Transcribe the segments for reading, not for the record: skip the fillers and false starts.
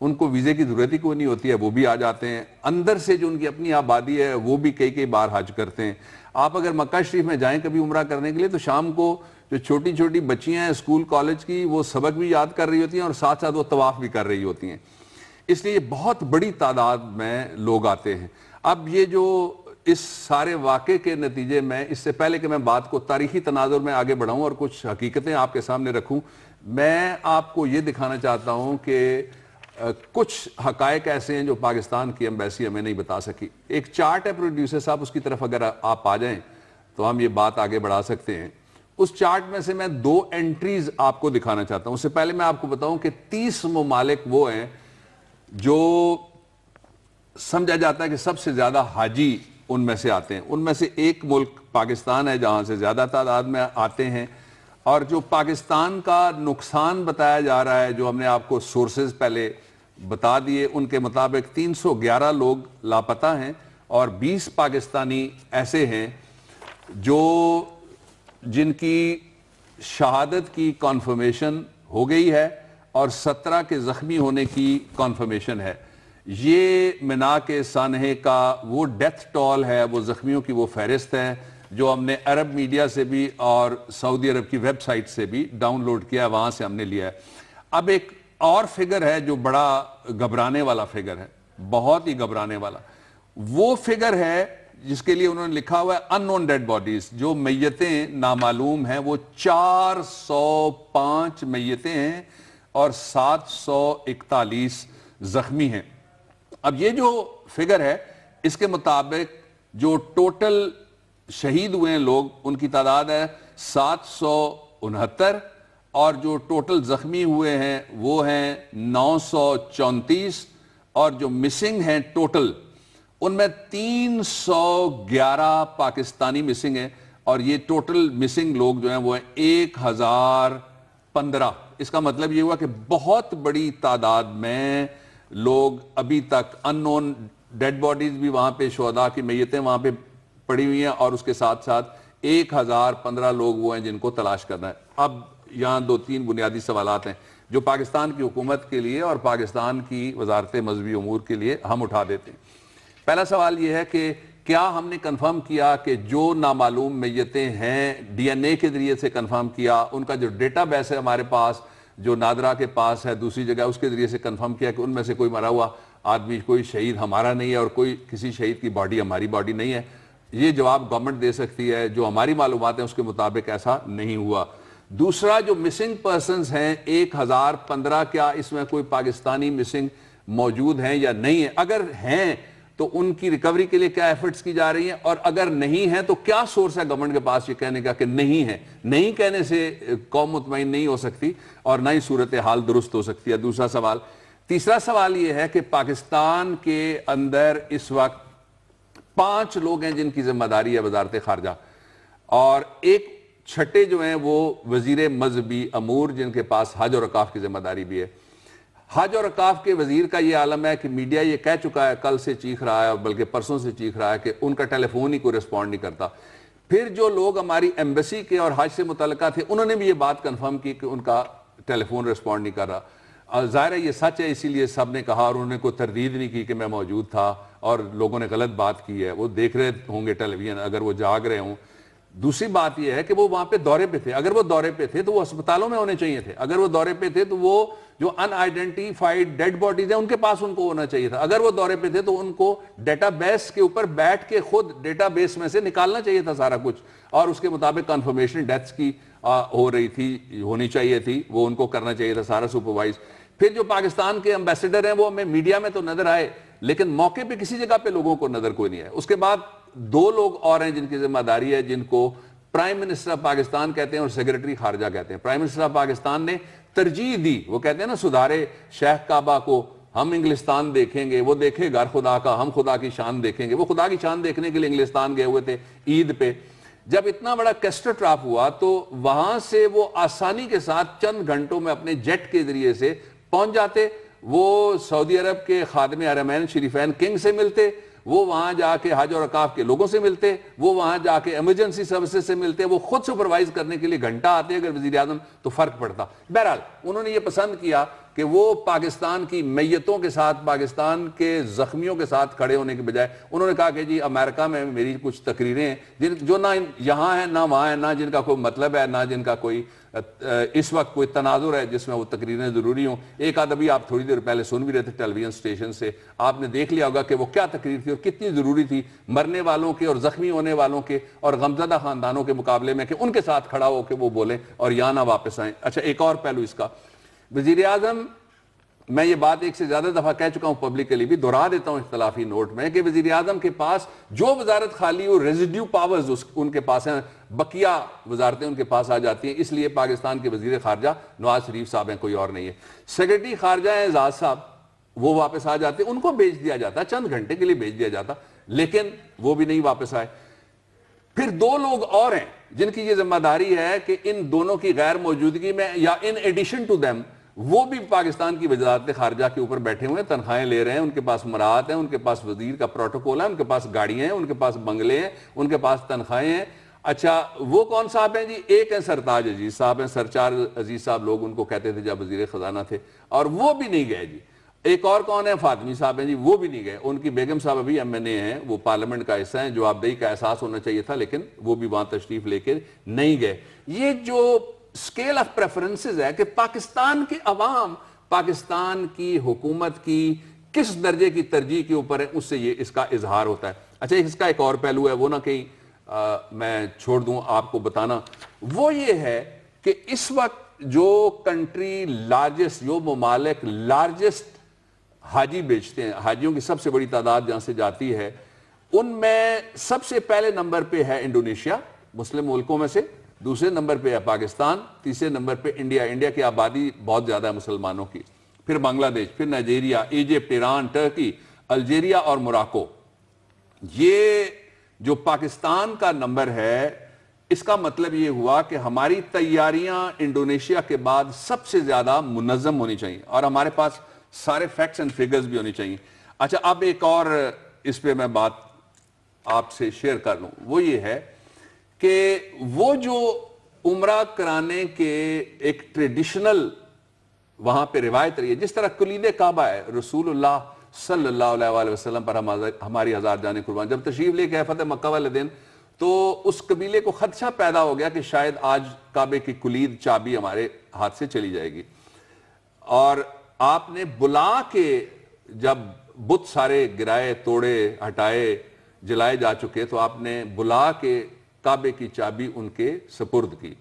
ان کو ویزے کی ضرورت ہی کوئی نہیں ہوتی ہے, وہ بھی آ جاتے ہیں. اندر سے جو ان کی اپنی آبادی ہے وہ بھی کئی بار حج کرتے ہیں. آپ اگر مکہ شریف میں جائیں کبھی عمرہ کرنے کے لیے تو شام کو جو چھوٹی چھوٹی بچیاں ہیں اسکول کالج کی, وہ سبق بھی یاد کر رہی ہوتی ہیں اور ساتھ ساتھ وہ طواف بھی کر رہی ہوتی ہیں. اس لیے بہت بڑی تعداد میں لوگ آتے ہیں. اب یہ جو اس سارے واقعے کے نتیجے میں, اس سے پہلے کہ میں بات کو تاریخی تناظر میں آگے بڑھاؤں اور کچھ حقیقتیں آپ کے سامنے رکھوں, میں آپ کو یہ دکھانا چاہتا ہوں کہ کچھ حقائق ایسے ہیں جو پاکستان کی ایمبیسی ہمیں نہیں بتا سکی. ایک چارٹ ہے پروڈیوسر صاحب, اس کی طرف اگر آپ آ جائیں تو ہم یہ بات آگے بڑھا سکتے ہیں. اس چارٹ میں سے میں 2 انٹریز آپ کو دکھانا چاہتا ہوں. اس سے پہلے میں آپ کو بتاؤں کہ 30 ممالک وہ ہیں جو سمجھا جاتا ہے کہ سب سے زیادہ حاجی ان میں سے آتے ہیں. ان میں سے ایک ملک پاکستان ہے جہاں سے زیادہ تعداد میں آتے ہیں. اور جو پاکستان کا نقصان بتایا جا رہا ہے, جو ہم نے آپ کو سورسز پہلے بتا دیے, ان کے مطابق 311 لوگ لاپتہ ہیں اور 20 پاکستانی ایسے ہیں جن کی شہادت کی کنفرمیشن ہو گئی ہے اور 17 کے زخمی ہونے کی کنفرمیشن ہے. یہ منا کے سانحے کا وہ ڈیتھ ٹول ہے, وہ زخمیوں کی وہ فہرست ہے جو ہم نے عرب میڈیا سے بھی اور سعودی عرب کی ویب سائٹ سے بھی ڈاؤن لوڈ کیا, وہاں سے ہم نے لیا ہے. اب ایک اور فگر ہے جو بڑا گھبرانے والا فگر ہے, بہت ہی گھبرانے والا. وہ فگر ہے جس کے لیے انہوں نے لکھا ہوا ہے ان نون ڈیڈ باڈیز, جو میتیں نامعلوم ہیں, وہ 405 میتیں ہیں اور 741 زخمی ہیں. اب یہ جو فگر ہے اس کے مطابق جو ٹوٹل شہید ہوئے ہیں لوگ, ان کی تعداد ہے 769 اور جو ٹوٹل زخمی ہوئے ہیں وہ ہیں 934 اور جو مسنگ ہیں ٹوٹل ان میں 311 پاکستانی مسنگ ہیں اور یہ ٹوٹل مسنگ لوگ جو ہیں وہ ہیں 1015. اس کا مطلب یہ ہوا کہ بہت بڑی تعداد میں لوگ ابھی تک ان نون ڈیڈ باڈیز بھی وہاں پہ, شہداء کی میتیں وہاں پہ پڑی ہوئی ہیں اور اس کے ساتھ ساتھ 1015 لوگ وہ ہیں جن کو تلاش کرنا ہے. اب یہاں 2-3 بنیادی سوالات ہیں جو پاکستان کی حکومت کے لیے اور پاکستان کی وزارت مذہبی امور کے لیے ہم اٹھا دیتے ہیں. پہلا سوال یہ ہے کہ کیا ہم نے کنفرم کیا کہ جو نامعلوم میتیں ہیں ڈی این اے کے ذریعے سے کنفرم کیا, ان کا جو ڈیٹا بیس ہے ہمارے پاس, جو نادرا کے پاس ہے دوسری جگہ, اس کے ذریعے سے کنفرم کیا کہ ان میں سے کوئی مرا ہوا آدمی, کوئی شہید ہمارا نہیں ہے اور کوئی کسی شہید کی باڈی ہماری باڈی نہیں ہے. یہ جواب گورنمنٹ دے سکتی ہے, جو ہماری معلومات ہیں اس کے مطابق ایسا نہیں ہوا. دوسرا, جو مسنگ پرسنز ہیں 1015, کیا اس میں کوئی پاکستانی مسنگ موجود ہیں یا نہیں ہے؟ اگر ہیں تو ان کی ریکوری کے لیے کیا ایفرٹس کی جا رہی ہیں, اور اگر نہیں ہے تو کیا سورس ہے گورنمنٹ کے پاس یہ کہنے کا کہ نہیں ہے؟ نہیں کہنے سے قوم مطمئن نہیں ہو سکتی اور نہ ہی صورتحال درست ہو سکتی ہے. دوسرا سوال. تیسرا سوال یہ ہے کہ پاکستان کے اندر اس وقت 5 لوگ ہیں جن کی ذمہ داری ہے وزارت خارجہ, اور ایک چھٹے جو ہیں وہ وزیر مذہبی امور, جن کے پاس حج اور اوقاف کی ذمہ داری بھی ہے. حج اور اوقاف کے وزیر کا یہ عالم ہے کہ میڈیا یہ کہہ چکا ہے, کل سے چیخ رہا ہے اور بلکہ پرسوں سے چیخ رہا ہے کہ ان کا ٹیلی فون ہی کوئی رسپونڈ نہیں کرتا. پھر جو لوگ ہماری ایمبیسی کے اور حج سے متعلقہ تھے انہوں نے بھی یہ بات کنفرم کی کہ ان کا ٹیلی فون رسپونڈ نہیں کر رہا. ظاہر ہے یہ سچ ہے, اسی لیے سب نے کہا اور انہوں نے کوئی تردید نہیں کی کہ میں موجود تھا اور لوگوں نے غلط بات کی ہے. وہ دیکھ رہے ہوں گے ٹیلی ویژن اگر وہ جاگ رہے ہوں. دوسری بات یہ ہے کہ وہ وہاں پہ دورے پہ تھے. اگر وہ دورے پہ تھے تو وہ اسپتالوں میں ہونے چاہیے تھے. اگر وہ دورے پہ تھے تو وہ جو ان آئیڈینٹیفائڈ ڈیڈ باڈیز ہیں ان کے پاس ان کو ہونا چاہیے تھا. اگر وہ دورے پہ تھے تو ان کو ڈیٹا بیس کے اوپر بیٹھ کے خود ڈیٹا بیس میں سے نکالنا چاہیے تھا سارا کچھ, اور اس کے مطابق کنفرمیشن ڈیتھس کی ہو رہی تھی, ہونی چاہیے تھی, وہ ان کو کرنا چاہیے تھا سارا سپروائز. پھر جو پاکستان کے امبیسڈر ہیں وہ ہمیں میڈیا میں تو نظر آئے لیکن موقع پہ کسی جگہ پہ لوگوں کو نظر کوئی نہیں آئے. اس کے بعد 2 لوگ اور ہیں جن کی ذمہ داری ہے, جن کو پرائم منسٹر آف پاکستان کہتے ہیں اور سیکرٹری خارجہ کہتے ہیں. پرائم منسٹر آف پاکستان نے ترجیح دی, وہ کہتے ہیں نا سدھارے شیخ کعبہ کو, ہم انگلستان دیکھیں گے, وہ دیکھے گھر خدا کا, ہم خدا کی شان دیکھیں گے. وہ خدا کی شان دیکھنے کے لیے انگلستان گئے ہوئے تھے عید پہ. جب اتنا بڑا کیسٹرٹراف ہوا تو وہاں سے وہ آسانی کے ساتھ چند گھنٹوں میں اپنے جیٹ کے ذریعے سے پہنچ جاتے. وہ سعودی عرب کے خادم حرمین شریفین کنگ سے ملتے, وہ وہاں جا کے حج اور اوقاف کے لوگوں سے ملتے, وہ وہاں جا کے ایمرجنسی سروسز سے ملتے, وہ خود سپروائز کرنے کے لیے گھنٹہ آتے. اگر وزیر اعظم تو فرق پڑتا. بہرحال انہوں نے یہ پسند کیا کہ وہ پاکستان کی میتوں کے ساتھ، پاکستان کے زخمیوں کے ساتھ کھڑے ہونے کے بجائے انہوں نے کہا کہ جی امریکہ میں میری کچھ تقریریں ہیں جو نہ یہاں ہیں نہ وہاں ہیں، نہ جن کا کوئی مطلب ہے، نہ جن کا کوئی اس وقت کوئی تناظر ہے جس میں وہ تقریریں ضروری ہوں۔ ایک آدھ ابھی آپ تھوڑی دیر پہلے سن بھی رہے تھے ٹیلی ویژن اسٹیشن سے، آپ نے دیکھ لیا ہوگا کہ وہ کیا تقریر تھی اور کتنی ضروری تھی مرنے والوں کے اور زخمی ہونے والوں کے اور غمزدہ خاندانوں کے مقابلے میں، کہ ان کے ساتھ کھڑا ہو کے وہ بولیں اور یہاں نہ واپس آئیں۔ اچھا، ایک اور پہلو اس کا، وزیر اعظم، میں یہ بات ایک سے زیادہ دفعہ کہہ چکا ہوں پبلکلی بھی، دہرا دیتا ہوں اختلافی نوٹ میں، کہ وزیر اعظم کے پاس جو وزارت خالی ہو ریزیڈیو پاورز ان کے پاس ہیں، بقیہ وزارتیں ان کے پاس آ جاتی ہیں۔ اس لیے پاکستان کے وزیر خارجہ نواز شریف صاحب ہیں، کوئی اور نہیں ہے۔ سیکرٹری خارجہ ہیں اعزاز صاحب، وہ واپس آ جاتے ہیں، ان کو بھیج دیا جاتا، چند گھنٹے کے لیے بھیج دیا جاتا، لیکن وہ بھی نہیں واپس آئے۔ پھر دو لوگ اور ہیں جن کی یہ ذمہ داری ہے کہ ان دونوں کی غیر موجودگی میں یا ان ایڈیشن ٹو دیم وہ بھی پاکستان کی وزارت خارجہ کے اوپر بیٹھے ہوئے ہیں، تنخواہیں لے رہے ہیں، ان کے پاس مراعات ہیں، ان کے پاس وزیر کا پروٹوکول ہے، ان کے پاس گاڑیاں ہیں، ان کے پاس بنگلے ہیں، ان کے پاس تنخواہیں ہیں۔ اچھا، وہ کون صاحب ہیں جی؟ ایک ہیں سرتاج عزیز صاحب ہیں، سرچار عزیز صاحب لوگ ان کو کہتے تھے جب وزیر خزانہ تھے، اور وہ بھی نہیں گئے جی۔ ایک اور کون ہے؟ فاطمی صاحب ہیں جی، وہ بھی نہیں گئے۔ ان کی بیگم صاحب ابھی ایم این اے ہیں، وہ پارلیمنٹ کا حصہ ہیں، جوابدہی کا احساس ہونا چاہیے تھا، لیکن وہ بھی وہاں تشریف لے کے نہیں گئے۔ یہ جو اسکیل آف پریفرنسز ہے کہ پاکستان کے عوام پاکستان کی حکومت کی کس درجے کی ترجیح کے اوپر ہے، اس سے یہ اس کا اظہار ہوتا ہے۔ اچھا، اس کا ایک اور پہلو ہے، وہ نہ کہیں میں چھوڑ دوں آپ کو بتانا، وہ یہ ہے کہ اس وقت جو کنٹری لارجسٹ، جو ممالک لارجسٹ حاجی بیچتے ہیں، حاجیوں کی سب سے بڑی تعداد جہاں سے جاتی ہے، ان میں سب سے پہلے نمبر پہ ہے انڈونیشیا، مسلم ملکوں میں سے، دوسرے نمبر پہ ہے پاکستان، تیسرے نمبر پہ انڈیا۔ انڈیا کی آبادی بہت زیادہ ہے مسلمانوں کی، پھر بنگلہ دیش، پھر Nigeria, Egypt, Iran, Turkey, Algeria اور موراکو۔ یہ جو پاکستان کا نمبر ہے، اس کا مطلب یہ ہوا کہ ہماری تیاریاں انڈونیشیا کے بعد سب سے زیادہ منظم ہونی چاہیے، اور ہمارے پاس سارے فیکٹس اینڈ فگرز بھی ہونی چاہیے۔ اچھا، اب ایک اور اس پہ میں بات آپ سے شیئر کر لوں، وہ یہ ہے کہ وہ جو عمرہ کرانے کے ایک ٹریڈیشنل وہاں پہ روایت رہی ہے، جس طرح کلید کعبہ ہے، رسول اللہ صلی اللہ علیہ وآلہ وسلم پر ہماری ہزار جانیں قربان، جب تشریف لے کے فتح مکہ والے دن تو اس قبیلے کو خدشہ پیدا ہو گیا کہ شاید آج کعبے کی کلید چابی ہمارے ہاتھ سے چلی جائے گی، اور آپ نے بلا کے، جب بت سارے گرائے، توڑے، ہٹائے، جلائے جا چکے، تو آپ نے بلا کے کعبے کی چابی ان کے سپرد کی۔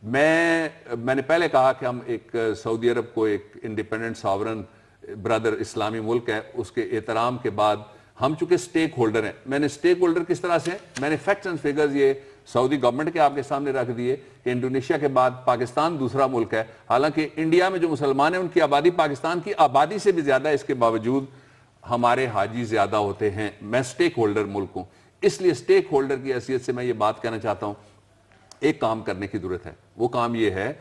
میں نے پہلے کہا کہ ہم ایک سعودی عرب کو ایک انڈیپینڈنٹ ساورن برادر اسلامی ملک ہے، اس کے احترام کے بعد ہم چونکہ سٹیک ہولڈر ہیں۔ میں نے سٹیک ہولڈر کس طرح سے، میں نے فیکٹس اینڈ فگرز یہ سعودی گورنمنٹ کے آپ کے سامنے رکھ دیے کہ انڈونیشیا کے بعد پاکستان دوسرا ملک ہے، حالانکہ انڈیا میں جو مسلمان ہیں ان کی آبادی پاکستان کی آبادی سے بھی زیادہ ہے، اس کے باوجود ہمارے حاجی زیادہ ہوتے ہیں۔ میں سٹیک ہولڈر ملک ہوں، اس لیے سٹیک ہولڈر کی حیثیت سے میں یہ بات کہنا چاہتا ہوں، ایک کام کرنے کی ضرورت ہے۔ وہ کام یہ ہے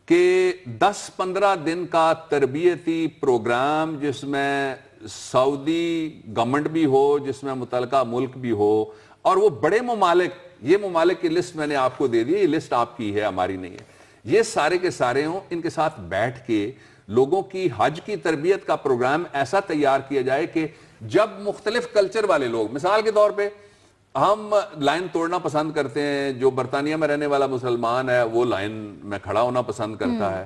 کہ 10-15 دن کا تربیتی پروگرام، جس میں سعودی گورنمنٹ بھی ہو، جس میں متعلقہ ملک بھی ہو، اور وہ بڑے ممالک، یہ ممالک کی لسٹ میں نے آپ کو دے دی، یہ لسٹ آپ کی ہے، ہماری نہیں ہے، یہ سارے کے سارے ہوں، ان کے ساتھ بیٹھ کے لوگوں کی حج کی تربیت کا پروگرام ایسا تیار کیا جائے کہ جب مختلف کلچر والے لوگ، مثال کے طور پہ ہم لائن توڑنا پسند کرتے ہیں، جو برطانیہ میں رہنے والا مسلمان ہے وہ لائن میں کھڑا ہونا پسند کرتا ہے،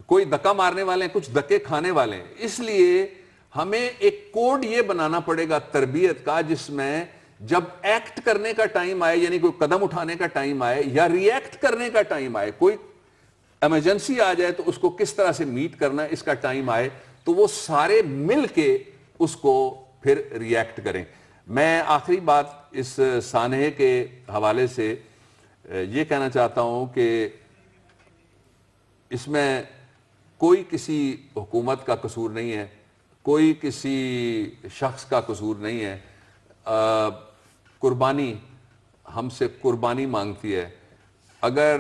کوئی دھکا مارنے والے ہیں، کچھ دھکے کھانے والے ہیں، اس لیے ہمیں ایک کوڈ یہ بنانا پڑے گا تربیت کا، جس میں جب ایکٹ کرنے کا ٹائم آئے، یعنی کوئی قدم اٹھانے کا ٹائم آئے یا ری ایکٹ کرنے کا ٹائم آئے، کوئی ایمرجنسی آ جائے تو اس کو کس طرح سے میٹ کرنا ہے، اس کا ٹائم آئے تو وہ سارے مل کے اس کو پھر ری ایکٹ کریں۔ میں آخری بات اس سانحے کے حوالے سے یہ کہنا چاہتا ہوں کہ اس میں کوئی کسی حکومت کا قصور نہیں ہے، کوئی کسی شخص کا قصور نہیں ہے، قربانی ہم سے قربانی مانگتی ہے۔ اگر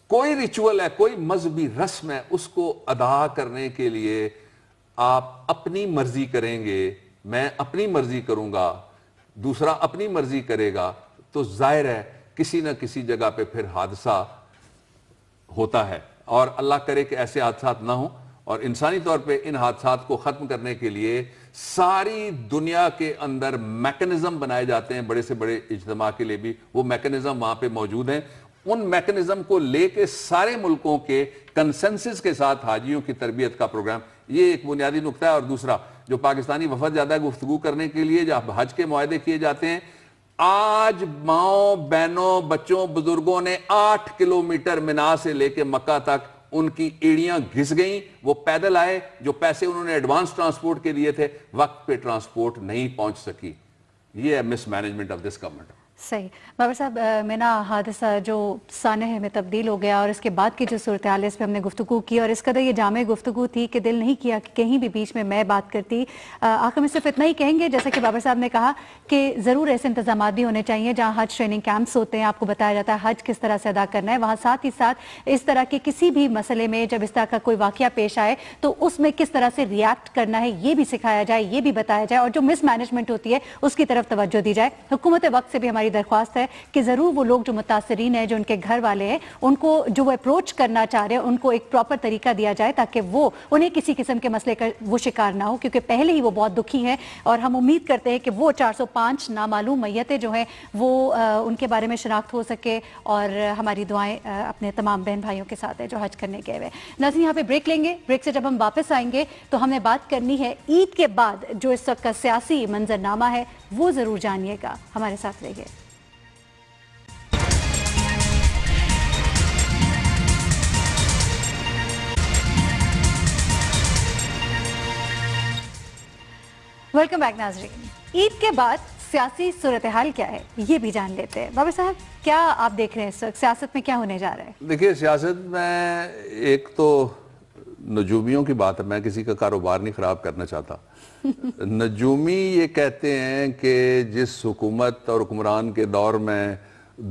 کوئی ریچول ہے، کوئی مذہبی رسم ہے، اس کو ادا کرنے کے لیے آپ اپنی مرضی کریں گے، میں اپنی مرضی کروں گا، دوسرا اپنی مرضی کرے گا، تو ظاہر ہے کسی نہ کسی جگہ پہ پھر حادثہ ہوتا ہے، اور اللہ کرے کہ ایسے حادثات نہ ہوں، اور انسانی طور پہ ان حادثات کو ختم کرنے کے لیے ساری دنیا کے اندر میکنزم بنائے جاتے ہیں، بڑے سے بڑے اجتماع کے لیے بھی وہ میکنزم وہاں پہ موجود ہیں. ان میکنزم کو لے کے سارے ملکوں کے کنسنسس کے ساتھ حاجیوں کی تربیت کا پروگرام، یہ ایک بنیادی نقطہ ہے. اور دوسرا جو پاکستانی وفد جاتا ہے گفتگو کرنے کے لیے، جب حج کے معاہدے کیے جاتے ہیں، آج ماؤں بہنوں بچوں بزرگوں نے 8 کلومیٹر منا سے لے کے مکہ تک ان کی ایڑیاں گھس گئیں. وہ پیدل آئے، جو پیسے انہوں نے ایڈوانس ٹرانسپورٹ کے دیے تھے وقت پہ ٹرانسپورٹ نہیں پہنچ سکی. یہ ہے مس مینجمنٹ آف دس گورنمنٹ. صحیح. بابر صاحب، مینا حادثہ جو سانحے میں تبدیل ہو گیا اور اس کے بعد کی جو صورتحال ہے اس پہ ہم نے گفتگو کی، اور اس قدر یہ جامع گفتگو تھی کہ دل نہیں کیا کہ کہیں بھی بیچ میں بات کرتی. آخر میں صرف اتنا ہی کہیں گے، جیسا کہ بابر صاحب نے کہا کہ ضرور ایسے انتظامات بھی ہونے چاہیے جہاں حج ٹریننگ کیمپس ہوتے ہیں، آپ کو بتایا جاتا ہے حج کس طرح سے ادا کرنا ہے، وہاں ساتھ ہی ساتھ اس طرح کے کسی بھی مسئلے میں جب اس طرح کا کوئی واقعہ پیش آئے تو اس میں کس طرح سے ریاکٹ کرنا ہے یہ بھی سکھایا جائے، یہ بھی بتایا جائے، اور جو مس مینجمنٹ ہوتی ہے اس کی طرف توجہ دی جائے. حکومت وقت سے بھی ہماری درخواست ہے کہ ضرور وہ لوگ جو متاثرین ہیں، جو ان کے گھر والے ہیں، ان کو جو وہ اپروچ کرنا چاہ رہے ہیں ان کو ایک پراپر طریقہ دیا جائے تاکہ انہیں کسی قسم کے مسئلے کا وہ شکار نہ ہو، کیونکہ پہلے ہی وہ بہت دکھی ہیں. اور ہم امید کرتے ہیں کہ وہ 405 نامعلوم میتیں جو ہیں وہ ان کے بارے میں شناخت ہو سکے، اور ہماری دعائیں اپنے تمام بہن بھائیوں کے ساتھ ہیں جو حج کرنے گئے ہوئے. ناظرین، یہاں پہ بریک لیں گے. بریک سے جب ہم واپس آئیں گے تو ہم نے بات کرنی ہے عید کے بعد جو اس وقت کا سیاسی منظرنامہ ہے وہ ضرور جانیے گا. ہمارے ساتھ رہیے. ویلکم بیک ناظرین. عید کے بعد سیاسی صورتحال کیا ہے یہ بھی جان لیتے ہیں. بابر صاحب، کیا آپ دیکھ رہے ہیں اس وقت سیاست میں کیا ہونے جا رہا ہے؟ دیکھیے، سیاست میں ایک تو نجومیوں کی بات ہے، میں کسی کا کاروبار نہیں خراب کرنا چاہتا. نجومی یہ کہتے ہیں کہ جس حکومت اور حکمران کے دور میں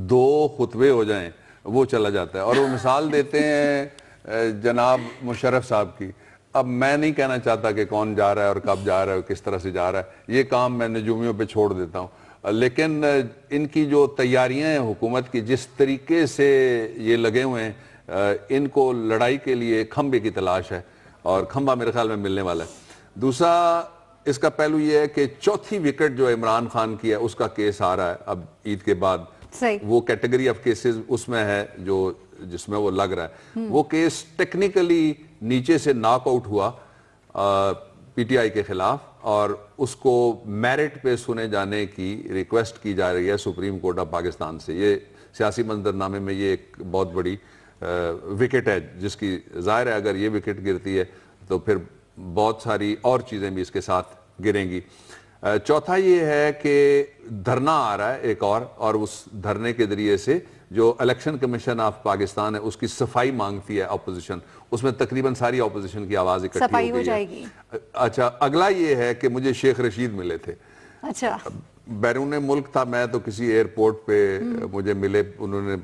2 خطبے ہو جائیں وہ چلا جاتا ہے، اور وہ مثال دیتے ہیں جناب مشرف صاحب کی. اب میں نہیں کہنا چاہتا کہ کون جا رہا ہے اور کب جا رہا ہے اور کس طرح سے جا رہا ہے، یہ کام میں نجومیوں پہ چھوڑ دیتا ہوں. لیکن ان کی جو تیاریاں ہیں حکومت کی، جس طریقے سے یہ لگے ہوئے ہیں، ان کو لڑائی کے لیے کھمبے کی تلاش ہے، اور کھمبا میرے خیال میں ملنے والا ہے. دوسرا اس کا پہلو یہ ہے کہ 4تھی وکٹ جو عمران خان کی ہے اس کا کیس آ رہا ہے اب عید کے بعد. وہ کیٹیگری آف کیسز اس میں ہے جس میں وہ لگ رہا ہے. وہ کیس ٹیکنیکلی نیچے سے ناک آؤٹ ہوا پی ٹی آئی کے خلاف، اور اس کو میرٹ پہ سنے جانے کی ریکویسٹ کی جا رہی ہے سپریم کورٹ آف پاکستان سے. یہ سیاسی منظرنامے میں یہ ایک بہت بڑی وکٹ ہے، جس کی ظاہر ہے اگر یہ وکٹ گرتی ہے تو پھر بہت ساری اور چیزیں بھی اس کے ساتھ گریں گی. چوتھا یہ ہے کہ دھرنا آ رہا ہے ایک اور اس دھرنے کے ذریعے سے جو الیکشن کمیشن آف پاکستان ہے اس کی صفائی مانگتی ہے اپوزیشن. اس میں تقریباً ساری اپوزیشن کی آواز اکٹھی ہو گئی ہے. اچھا، اگلا یہ ہے کہ مجھے شیخ رشید ملے تھے. اچھا، بیرون ملک تھا میں، تو کسی ایئرپورٹ پہ مجھے ملے. انہوں نے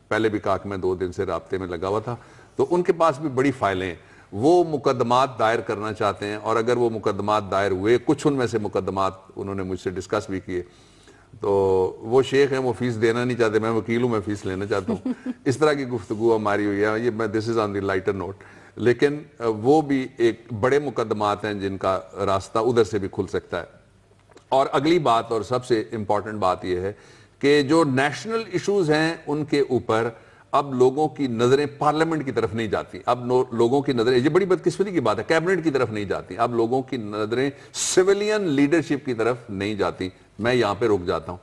پہلے بھی کہا کہ میں 2 دن سے رابطے میں لگا ہوا تھا. تو ان کے پاس بھی بڑی فائلیں ہیں، وہ مقدمات دائر کرنا چاہتے ہیں، اور اگر وہ مقدمات دائر ہوئے، کچھ ان میں سے مقدمات انہوں نے مجھ سے ڈسکس بھی کیے. تو وہ شیخ ہیں، وہ فیس دینا نہیں چاہتے، میں وکیل ہوں، میں فیس لینا چاہتا ہوں. اس طرح کی گفتگو ہماری ہوئی ہے. یہ میں دس از آن دی لائٹر نوٹ. لیکن وہ بھی ایک بڑے مقدمات ہیں جن کا راستہ ادھر سے بھی کھل سکتا ہے. اور اگلی بات اور سب سے امپورٹنٹ بات یہ ہے کہ جو نیشنل ایشوز ہیں ان کے اوپر اب لوگوں کی نظریں پارلیمنٹ کی طرف نہیں جاتی. اب لوگوں کی نظریں، یہ بڑی بدقسمتی کی بات ہے، کیبنٹ کی طرف نہیں جاتی. اب لوگوں کی نظریں سویلین لیڈرشپ کی طرف نہیں جاتی. میں یہاں پہ رک جاتا ہوں.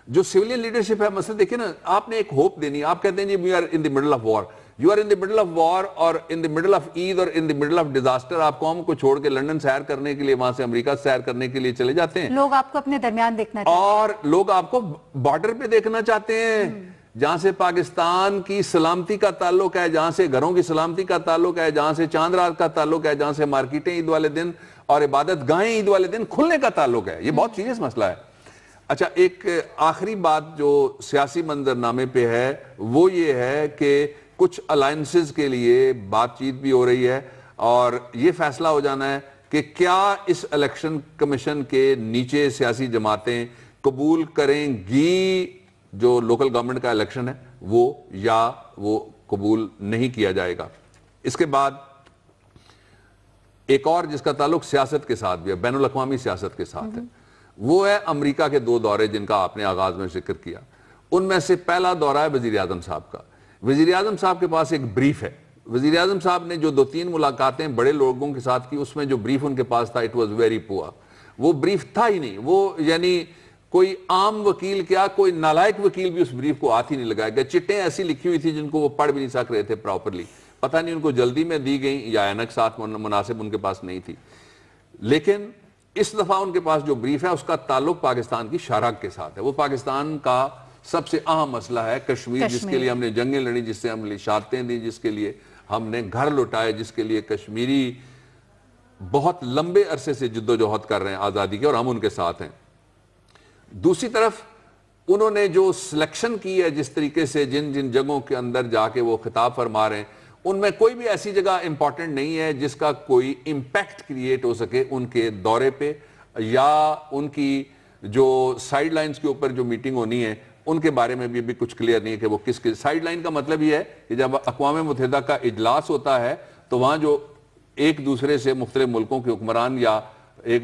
جو سویلین لیڈرشپ ہے، مسئلہ دیکھیں نا، آپ نے ایک ہوپ دینی. آپ کہتے ہیں جی we are in the middle of war. You are in the middle of war اور in the middle of Eid اور in the middle of disaster. آپ قوم کو چھوڑ کے لنڈن سیر کرنے کے لیے، وہاں سے امریکہ سیر کرنے کے لیے چلے جاتے ہیں. لوگ آپ کو اپنے درمیان دیکھنا چاہتے ہیں، اور لوگ آپ کو بارڈر پہ دیکھنا چاہتے ہیں، جہاں سے پاکستان کی سلامتی کا تعلق ہے، جہاں سے گھروں کی سلامتی کا تعلق ہے، جہاں سے چاند رات کا تعلق ہے، جہاں سے مارکیٹیں عید والے دن اور عبادت گاہیں عید والے دن کھلنے کا تعلق ہے. یہ بہت سیریس مسئلہ ہے. اچھا، ایک آخری بات جو سیاسی منظرنامے پہ ہے وہ یہ ہے کہ کچھ الائنسز کے لیے بات چیت بھی ہو رہی ہے، اور یہ فیصلہ ہو جانا ہے کہ کیا اس الیکشن کمیشن کے نیچے سیاسی جماعتیں قبول کریں گی جو لوکل گورنمنٹ کا الیکشن ہے وہ، یا وہ قبول نہیں کیا جائے گا. اس کے بعد ایک اور جس کا تعلق سیاست کے ساتھ بھی ہے, بین الاقوامی سیاست کے ساتھ ہے, وہ ہے امریکہ کے 2 دورے جن کا آپ نے آغاز میں ذکر کیا. ان میں سے پہلا دورہ ہے وزیر اعظم صاحب کا. وزیر اعظم صاحب کے پاس ایک بریف ہے. وزیر اعظم صاحب نے جو 2-3 ملاقاتیں بڑے لوگوں کے ساتھ کی, اس میں جو بریف ان کے پاس تھا, اٹ واز ویری پور. وہ بریف تھا ہی نہیں. وہ یعنی کوئی عام وکیل کیا, کوئی نالائق وکیل بھی اس بریف کو ہاتھ ہی نہیں لگائے گا. چٹیں ایسی لکھی ہوئی تھی جن کو وہ پڑھ بھی نہیں سک رہے تھے پراپرلی. پتہ نہیں ان کو جلدی میں دی گئیں یا اینک ساتھ مناسب ان کے پاس نہیں تھی. لیکن اس دفعہ ان کے پاس جو بریف ہے اس کا تعلق پاکستان کی شرح کے ساتھ ہے. وہ پاکستان کا سب سے اہم مسئلہ ہے کشمیر, جس کے لیے ہم نے جنگیں لڑی, جس سے ہم نے شہادتیں دی, جس کے لیے ہم نے گھر لوٹائے, جس کے لیے کشمیری بہت لمبے عرصے سے جد و جہد کر رہے ہیں آزادی کے, اور ہم ان کے ساتھ ہیں. دوسری طرف انہوں نے جو سلیکشن کی ہے, جس طریقے سے جن جن جگہوں کے اندر جا کے وہ خطاب فرما رہے ہیں, ان میں کوئی بھی ایسی جگہ امپورٹنٹ نہیں ہے جس کا کوئی امپیکٹ کریٹ ہو سکے ان کے دورے پہ, یا ان کی جو سائیڈ لائنز کے اوپر جو میٹنگ ہونی ہے ان کے بارے میں بھی کچھ کلیئر نہیں ہے کہ وہ کس کے سائیڈ لائن کا مطلب یہ ہے کہ جب اقوام متحدہ کا اجلاس ہوتا ہے تو وہاں جو ایک دوسرے سے مختلف ملکوں کے حکمران یا ایک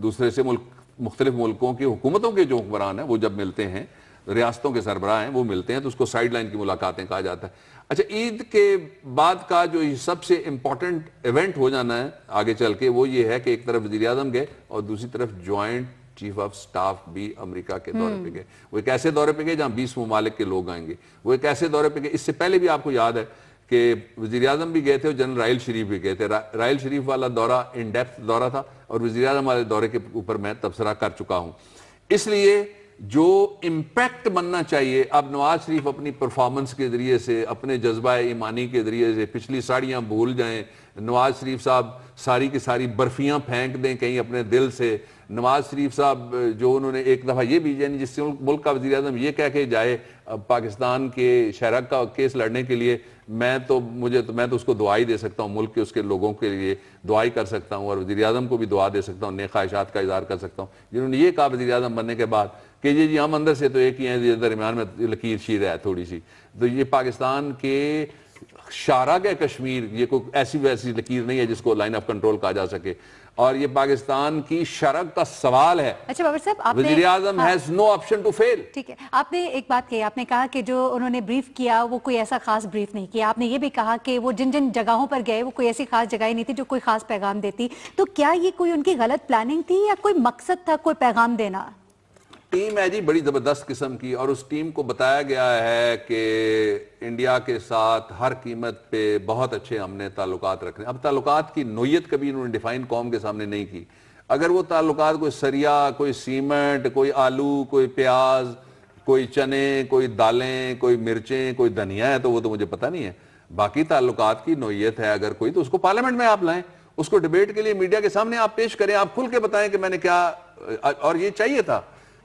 دوسرے سے مختلف ملکوں کی حکومتوں کے جو حکمران ہیں وہ جب ملتے ہیں, ریاستوں کے سربراہ ہیں وہ ملتے ہیں, تو اس کو سائیڈ لائن کی ملاقاتیں کہا جاتا ہے. اچھا, عید کے بعد کا جو سب سے امپورٹنٹ ایونٹ ہو جانا ہے آگے چل کے, وہ یہ ہے کہ ایک طرف وزیر اعظم گئے اور دوسری طرف جوائنٹ چیف آف سٹاف بھی امریکہ کے دورے پہ گئے. وہ ایک ایسے دورے پہ گئے جہاں 20 ممالک کے لوگ آئیں گے. وہ ایک ایسے دورے پہ گئے, اس سے پہلے بھی آپ کو یاد ہے کہ وزیر اعظم بھی گئے تھے اور جنرل رائل شریف بھی گئے تھے. رائل شریف والا دورہ ان ڈیپتھ دورہ تھا اور وزیر اعظم والے دورے کے اوپر میں تبصرہ کر چکا ہوں. اس لیے جو امپیکٹ بننا چاہیے, اب نواز شریف اپنی پرفارمنس کے ذریعے سے, اپنے جذبہ ایمانی کے ذریعے سے پچھلی ساڑیاں بھول جائیں. نواز شریف صاحب ساری کی ساری برفیاں پھینک دیں کہیں اپنے دل سے. نواز شریف صاحب جو انہوں نے ایک دفعہ یہ بھی, یعنی جس ملک کا وزیر اعظم یہ کہہ کے جائے پاکستان کے شرح کا کیس لڑنے کے لیے, میں تو اس کو دعائی دے سکتا ہوں, ملک کے اس کے لوگوں کے لیے دعائی کر سکتا ہوں, اور وزیر اعظم کو بھی دعا دے سکتا ہوں, نیک خواہشات کا اظہار کر سکتا ہوں, جنہوں نے یہ کہا وزیر اعظم بننے کے بعد کہ جی ہم اندر سے تو ایک ہی ہیں, درمیان میں لکیر شیر ہے تھوڑی سی. تو یہ پاکستان کے شارع کے کشمیر یہ کوئی ایسی ویسی لکیر نہیں ہے جس کو لائن آف کنٹرول کہا جا سکے, اور یہ پاکستان کی شرح کا سوال ہے. اچھا بابر صاحب, وزیر اعظم ہیز نو آپشن ٹو فیل. ٹھیک ہے, آپ نے ایک بات کہی, آپ نے کہا کہ جو انہوں نے بریف کیا وہ کوئی ایسا خاص بریف نہیں کیا. آپ نے یہ بھی کہا کہ وہ جن جن جگہوں پر گئے وہ کوئی ایسی خاص جگہ ہی نہیں تھی جو کوئی خاص پیغام دیتی. تو کیا یہ کوئی ان کی غلط پلاننگ تھی یا کوئی مقصد تھا کوئی پیغام دینا؟ ٹیم ہے جی بڑی زبردست قسم کی, اور اس ٹیم کو بتایا گیا ہے کہ انڈیا کے ساتھ ہر قیمت پہ بہت اچھے ہم نے تعلقات رکھنے. اب تعلقات کی نوعیت کبھی انہوں نے ڈیفائن قوم کے سامنے نہیں کی. اگر وہ تعلقات کوئی سریا, کوئی سیمنٹ, کوئی آلو, کوئی پیاز, کوئی چنے, کوئی دالیں, کوئی مرچیں, کوئی دھنیا ہے تو وہ تو مجھے پتہ نہیں ہے. باقی تعلقات کی نوعیت ہے اگر کوئی, تو اس کو پارلیمنٹ میں آپ لائیں, اس کو ڈیبیٹ کے لیے میڈیا کے سامنے آپ پیش کریں, آپ کھل کے بتائیں کہ میں نے کیا. اور یہ چاہیے تھا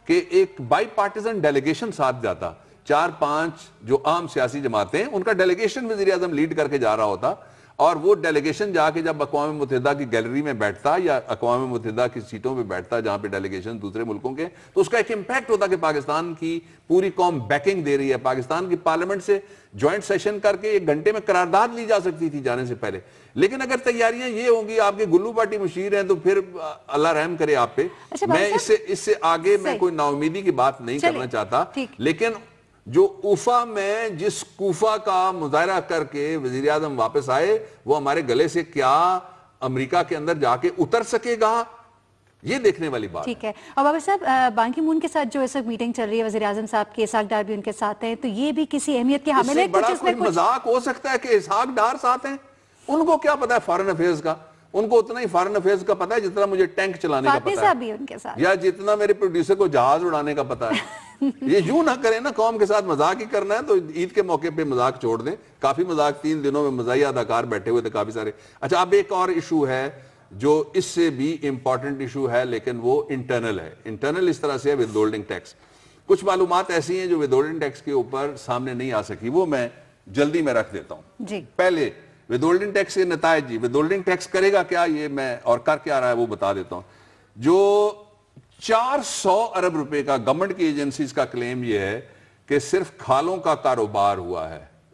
کہ ایک بائی پارٹیزن ڈیلیگیشن ساتھ جاتا, 4-5 جو عام سیاسی جماعتیں ہیں ان کا ڈیلیگیشن وزیر اعظم لیڈ کر کے جا رہا ہوتا, اور وہ ڈیلیگیشن جا کے جب اقوام متحدہ کی گیلری میں بیٹھتا یا اقوام متحدہ کی سیٹوں پہ بیٹھتا جہاں پہ ڈیلیگیشن دوسرے ملکوں کے, تو اس کا ایک امپیکٹ ہوتا کہ پاکستان کی پوری قوم بیکنگ دے رہی ہے. پاکستان کی پارلیمنٹ سے جوائنٹ سیشن کر کے 1 گھنٹے میں قرارداد لی جا سکتی تھی جانے سے پہلے. لیکن اگر تیاریاں یہ ہوں گی, آپ کے گلو پارٹی مشیر ہیں, تو پھر اللہ رحم کرے آپ پہ. میں اس سے آگے میں کوئی نا امیدی کی بات نہیں کرنا چاہتا, لیکن جو اوفا میں جس کوفہ کا مظاہرہ کر کے وزیر اعظم واپس آئے, وہ ہمارے گلے سے کیا امریکہ کے اندر جا کے اتر سکے گا, یہ دیکھنے والی بات. ٹھیک ہے. اور بابر صاحب, بان کی مون کے ساتھ جو اس وقت میٹنگ چل رہی ہے, وزیر اعظم صاحب کی اسحاق ڈار بھی ان کے ساتھ ہیں, تو یہ بھی کسی اہمیت کے حامل ہے؟ بڑا کوئی مذاق ہو سکتا ہے کہ اسحاق ڈار ساتھ ہیں؟ ان کو کیا پتا ہے فارن افیئرز کا, ان کو اتنا ہی فارن افیئرز کا پتا ہے جتنا مجھے ٹینک چلانے کا پتا ہے, بھی ان کے ساتھ, یا جتنا میرے پروڈیوسر کو جہاز اڑانے کا پتا ہے. یہ یوں نہ کریں نا, قوم کے ساتھ مذاق ہی کرنا ہے تو عید کے موقع پہ مذاق چھوڑ دیں. کافی مذاق 3 دنوں میں مزاحیہ اداکار بیٹھے ہوئے تھے کافی سارے. اچھا, اب ایک اور ایشو ہے جو اس سے بھی امپورٹنٹ ایشو ہے, لیکن وہ انٹرنل ہے. انٹرنل اس طرح سے ہے ود ہولڈنگ ٹیکس. کچھ معلومات ایسی ہیں جو ود ہولڈنگ ٹیکس کے اوپر سامنے نہیں آ سکی, وہ میں جلدی میں رکھ دیتا ہوں. جی, پہلے ود ہولڈنگ ٹیکس کے نتائج. جی, ود ہولڈنگ ٹیکس کرے گا کیا یہ میں اور کر کے آ رہا ہے وہ بتا دیتا ہوں. جو 400 ارب روپے کا گورنمنٹ کی ایجنسیز کا کلیم یہ ہے کہ صرف کھالوں کا کاروبار ہوا ہے.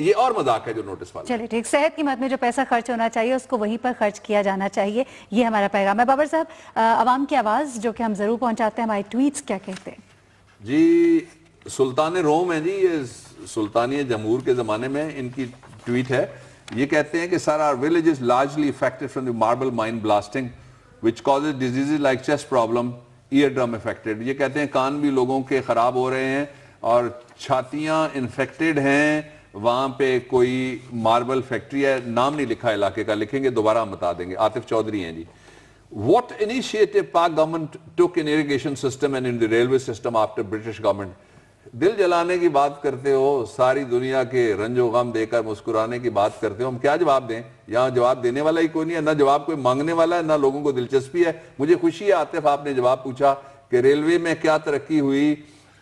یہ اور مذاق ہے جو نوٹس والا. چلیے ٹھیک. صحت کی مد میں جو پیسہ خرچ ہونا چاہیے اس کو وہیں پر خرچ کیا جانا چاہیے, یہ ہمارا پیغام ہے. بابر صاحب, عوام کی آواز جو کہ ہم ضرور پہنچاتے ہیں, ہماری ٹویٹس کیا کہتے ہیں؟ جی سلطان روم ہیں جی, یہ سلطانی جمہور کے زمانے میں ان کی ٹویٹ ہے. یہ کہتے ہیں کہ سر our village is largely affected from the marble mine blasting which causes diseases like chest problem, eardrum affected. یہ کہتے ہیں کان بھی لوگوں کے خراب ہو رہے ہیں اور چھاتیاں انفیکٹڈ ہیں. وہاں پہ کوئی ماربل فیکٹری ہے, نام نہیں لکھا علاقے کا, لکھیں گے دوبارہ ہم بتا دیں گے. عاطف چودھری ہیں جی. What initiative Pak government took in irrigation system and in the railway system after British government? دل جلانے کی بات کرتے ہو, ساری دنیا کے رنج و غم دے کر مسکرانے کی بات کرتے ہو, ہم کیا جواب دیں؟ یہاں جواب دینے والا ہی کوئی نہیں ہے, نہ جواب کوئی مانگنے والا ہے, نہ لوگوں کو دلچسپی ہے. مجھے خوشی ہے عاطف آپ نے جواب پوچھا کہ ریلوے میں کیا ترقی ہوئی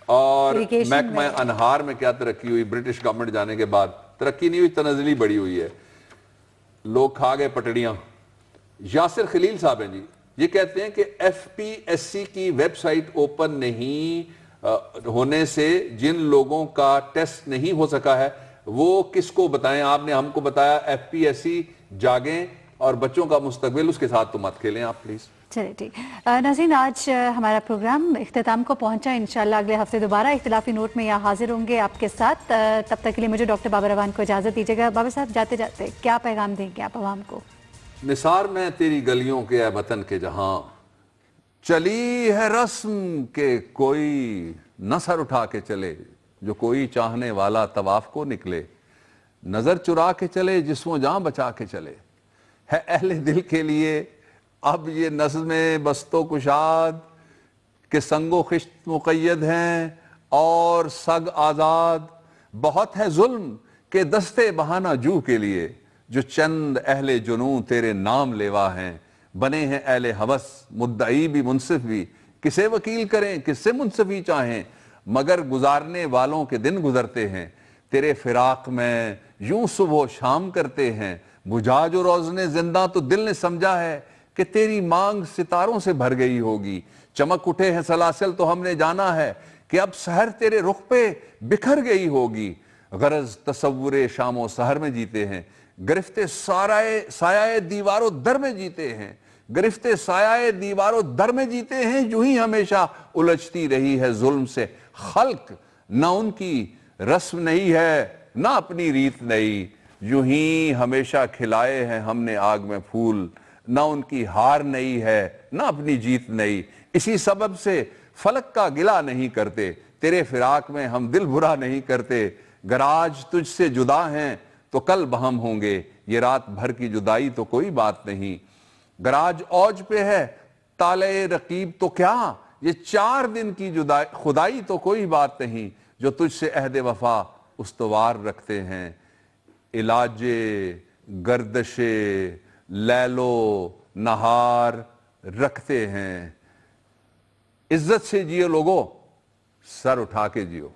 اور محکمہ انہار میں کیا ترقی ہوئی برٹش گورنمنٹ جانے کے بعد. ترقی نہیں ہوئی, تنزلی بڑی ہوئی ہے, لوگ کھا گئے پٹڑیاں. یاسر خلیل صاحب ہیں جی, یہ کہتے ہیں کہ ایف پی ایس سی کی ویب سائٹ اوپن نہیں ہونے سے جن لوگوں کا ٹیسٹ نہیں ہو سکا ہے وہ کس کو بتائیں. آپ نے ہم کو بتایا ایف پی ایس سی جاگیں اور بچوں کا مستقبل اس کے ساتھ تو مت کھیلیں آپ پلیز. چلے ٹھیک. ناظرین, آج ہمارا پروگرام اختتام کو پہنچا. انشاءاللہ اگلے ہفتے دوبارہ اختلافی نوٹ میں یہاں حاضر ہوں گے آپ کے ساتھ. تب تک کے لیے مجھے ڈاکٹر بابر روان کو اجازت دیجیے گا. بابر صاحب جاتے جاتے کیا پیغام دیں گے آپ عوام کو؟ نثار میں تیری گلیوں کے اے وطن کے جہاں چلی ہے رسم کہ کوئی نہ سر اٹھا کے چلے, جو کوئی چاہنے والا طواف کو نکلے, نظر چرا کے چلے جسموں جاں بچا کے چلے. ہے اہل دل کے لیے اب یہ نظم بست و کشاد کہ سنگ و خشت مقید ہیں اور سگ آزاد. بہت ہے ظلم کہ دستے بہانہ جو کے لیے, جو چند اہل جنوں تیرے نام لیوا ہیں. بنے ہیں اہل ہوس مدعی بھی منصف بھی, کسے وکیل کریں کس سے منصفی چاہیں, مگر گزارنے والوں کے دن گزرتے ہیں. تیرے فراق میں یوں صبح و شام کرتے ہیں, بجھا جو روزنے زندہ تو دل نے سمجھا ہے کہ تیری مانگ ستاروں سے بھر گئی ہوگی. چمک اٹھے ہیں سلاسل تو ہم نے جانا ہے کہ اب سحر تیرے رخ پہ بکھر گئی ہوگی. غرض تصور شام و سحر میں جیتے ہیں, گرفتے سایہ دیوار و در میں جیتے ہیں, گرفتے سایہ دیوار و در میں جیتے ہیں. یوں ہی ہمیشہ الجھتی رہی ہے ظلم سے خلق, نہ ان کی رسم نہیں ہے نہ اپنی ریت نہیں. یوں ہی ہمیشہ کھلائے ہیں ہم نے آگ میں پھول, نہ ان کی ہار نہیں ہے نہ اپنی جیت نہیں. اسی سبب سے فلک کا گلہ نہیں کرتے, تیرے فراق میں ہم دل برا نہیں کرتے. گر آج تجھ سے جدا ہیں تو کل بہم ہوں گے, یہ رات بھر کی جدائی تو کوئی بات نہیں. گر آج اوج پہ ہے طالع رقیب تو کیا, یہ 4 دن کی خدائی تو کوئی بات نہیں. جو تجھ سے عہد وفا استوار رکھتے ہیں, علاج گردش لیل و نہار رکھتے ہیں. عزت سے جیو لوگو, سر اٹھا کے جیو.